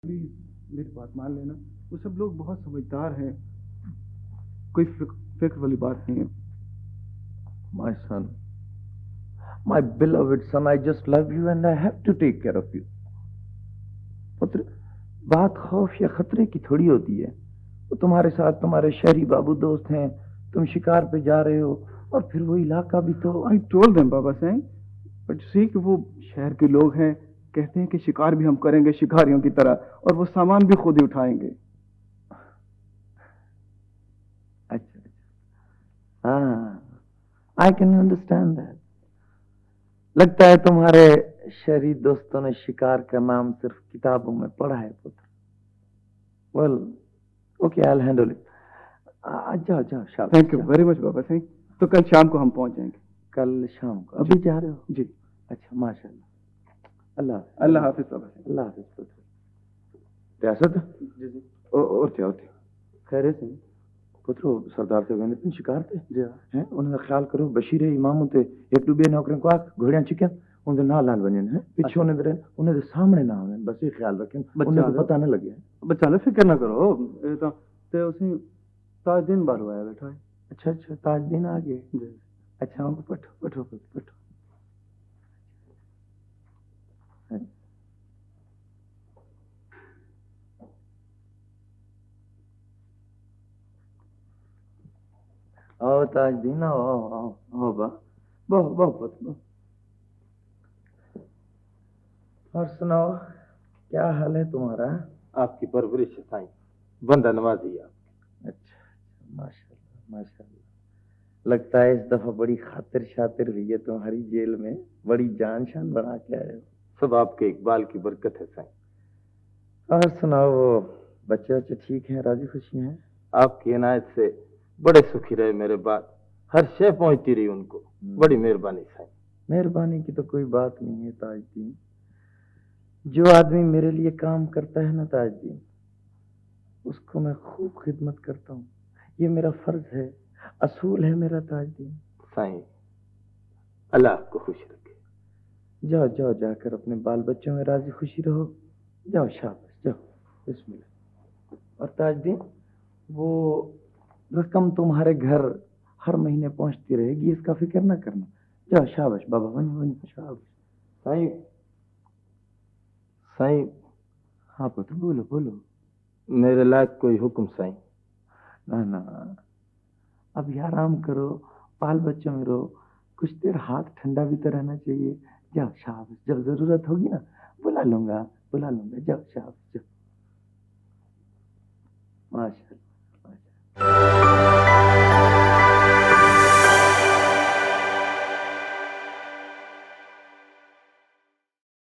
Please میری بات مان لینا. وہ سب لوگ بہت سمجھدار ہیں, کوئی فکر والی بات نہیں ہے. My son, my beloved son, I just love you and I have to take care of you. پتر, بات خوف یا خطرے کی تھوڑی ہوتی ہے. وہ تمہارے ساتھ تمہارے شہری بابو دوست ہیں, تم شکار پہ جا رہے ہو, اور پھر وہ علاقہ بھی تو. I told them بابا سائیں, بٹ سی کہ وہ شہر کے لوگ ہیں, کہتے ہیں کہ شکار بھی ہم کریں گے شکاریوں کی طرح, اور وہ سامان بھی خود ہی اٹھائیں گے. اچھا اچھا, ہاں, I can understand that. لگتا ہے تمہارے شہری دوستوں نے شکار کا نام صرف کتابوں میں پڑھا ہے پتر. Well okay, I'll handle it. جاؤ جاؤ, شاباش. تھینک یو ویری مچ بابا سائیں. تو کل شام کو ہم پہنچ جائیں گے. کل شام کو ابھی جا رہے ہو؟ جی. اچھا, ماشاء اللہ. اللہ حافظ. اللہ حافظ بابا سائیں. اللہ حافظ پتر. ریاست جی جی. اور کیا ہوتی خیریت سے پترو, سردار سے گئے تھے شکار پہ. جی ہیں, انہوں نے خیال کرو بشیر امام تے ایک دو بے نوکروں کو آ گھوڑیاں چکن ان دے نال لال بنن ہیں پیچھے انہیں دے انہیں دے سامنے نہ ہونے, بس یہ خیال رکھیں انہیں کو پتہ نہ لگے. بچہ لو فکر نہ کرو, تے اسی تاج دن بار ہوا ہے بیٹھا ہے. اچھا اچھا, تاج دین آ گئے. جی. اچھا, ان کو پٹھو پٹھو پٹھو. آؤ تاج دین, آؤ آؤ آؤ آؤ با بہو بہو پت بہو. اور سناؤ, کیا حال ہے تمہارا؟ آپ کی پرورش ہے سائیں, بندہ نوازی آپ. اچھا, ماشاء اللہ ماشاء اللہ. لگتا ہے اس دفعہ بڑی خاطر شاطر ہوئی ہے تمہاری جیل میں, بڑی جان شان بنا کے آئے ہو. سب آپ کے اقبال کی برکت ہے سائیں. اور سناؤ, وہ بچے بچے ٹھیک ہیں, راضی خوشی ہیں؟ آپ کی عنایت سے بڑے سکھی رہے میرے بعد, ہر شے پہنچتی رہی ان کو, بڑی مہربانی سائیں. مہربانی کی تو کوئی بات نہیں ہے تاج دین. جو آدمی میرے لیے کام کرتا ہے نا تاج دین, اس کو میں خوب خدمت کرتا ہوں. یہ میرا فرض ہے, اصول ہے میرا تاج دین. سائیں, اللہ آپ کو خوش رکھے. جاؤ جاؤ, جا کر اپنے بال بچوں میں راضی خوشی رہو. جاؤ شاباش, جاؤ, بسم اللہ. اور تاج دین, وہ رقم تمہارے گھر ہر مہینے پہنچتی رہے گی, اس کا فکر نہ کرنا. جاؤ شاباش بابا, ونی ونی, شاباش. سائیں سائیں, ہاں پتر, بولو بولو. میرے لائق کوئی حکم سائیں؟ نہ ابھی آرام کرو, بال بچوں میں رہو, کچھ دیر ہاتھ ٹھنڈا بھی تو رہنا چاہیے. جاؤ شاباش, جب ضرورت ہوگی نا بلا لوں گا. جاؤ شاباش, جاؤ. ماشاء اللہ.